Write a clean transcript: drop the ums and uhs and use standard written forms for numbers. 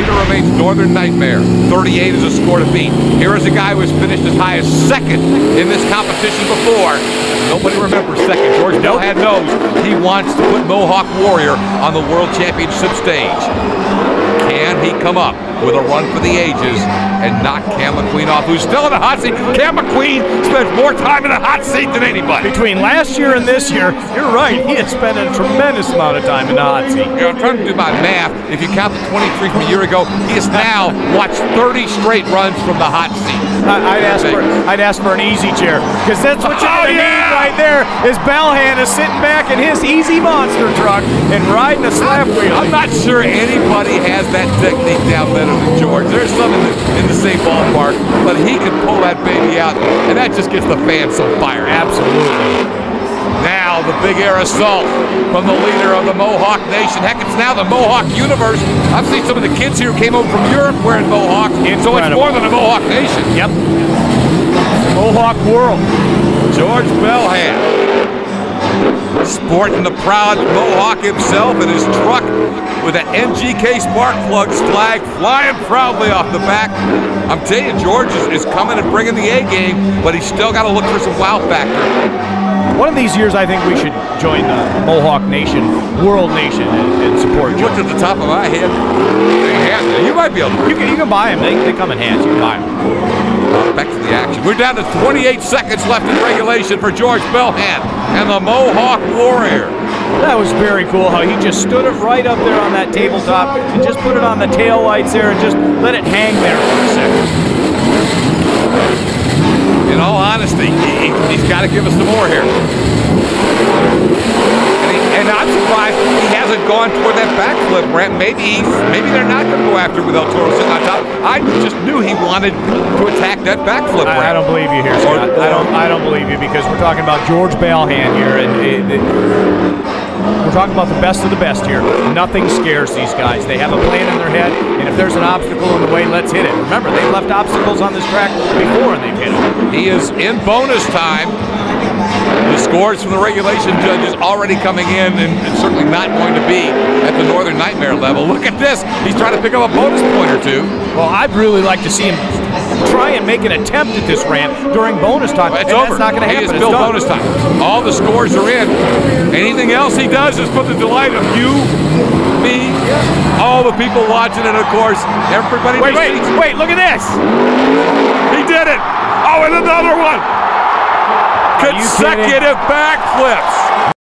leader remains Northern Nightmare. 38 is a score to beat. Here is a guy who has finished as high as second in this competition before. Nobody remembers second. George Belhan knows he wants to put Mohawk Warrior on the World Championship stage. Can he come up with a run for the ages and knock Cam McQueen off, who's still in the hot seat? Cam McQueen spends more time in the hot seat than anybody. Between last year and this year, you're right, he has spent a tremendous amount of time in the hot seat. I'm trying to do my math. If you count the 23 from a year ago, he has now watched 30 straight runs from the hot seat. I'd ask for an easy chair, because that's what you're going to need right there, is Belhan is sitting back in his easy monster truck and riding a slap wheel. I'm not sure anybody has that technique down better than George. There's some in the same ballpark, but he can pull that baby out, and that just gets the fans so fired. Absolutely. Now the big air assault from the leader of the Mohawk Nation. Heck, it's now the Mohawk universe. I've seen some of the kids here who came over from Europe wearing Mohawk, so it's more than a Mohawk Nation. Yep. The Mohawk world. George Belhan, sporting the proud Mohawk himself in his truck with an NGK Spark Plugs flag flying proudly off the back. I'm telling you, George is coming and bringing the A game, but he's still got to look for some wow factor. One of these years, I think we should join the Mohawk Nation, World Nation, and support George. Looked at the top of my head. You might be able to. You can buy them. They come in hands. You can buy them. Back to the action. We're down to 28 seconds left in regulation for George Belhan and the Mohawk Warrior. That was very cool how he just stood it right up there on that tabletop and just put it on the tail lights there and just let it hang there for a second. In all honesty, he's got to give us some more here. And I'm surprised he hasn't gone toward that backflip ramp. Maybe they're not going to go after it with El Toro sitting on top. I just knew he wanted to attack that backflip ramp. I don't believe you here, Scott. I don't believe you, because we're talking about George Belhan here, and we're talking about the best of the best here. Nothing scares these guys. They have a plan in their head, and if there's an obstacle in the way, let's hit it. Remember, they've left obstacles on this track before, and they've hit them. He is in bonus time. The scores from the regulation judges already coming in, and certainly not going to be at the Northern Nightmare level. Look at this. He's trying to pick up a bonus point or two. Well, I'd really like to see him try and make an attempt at this ramp during bonus time. It's over. That's not going to happen. He is still bonus time. All the scores are in. Anything else he does is put the delight of you, me, all the people watching, and of course, everybody. Wait, look at this. He did it. Oh, and another one. Consecutive backflips.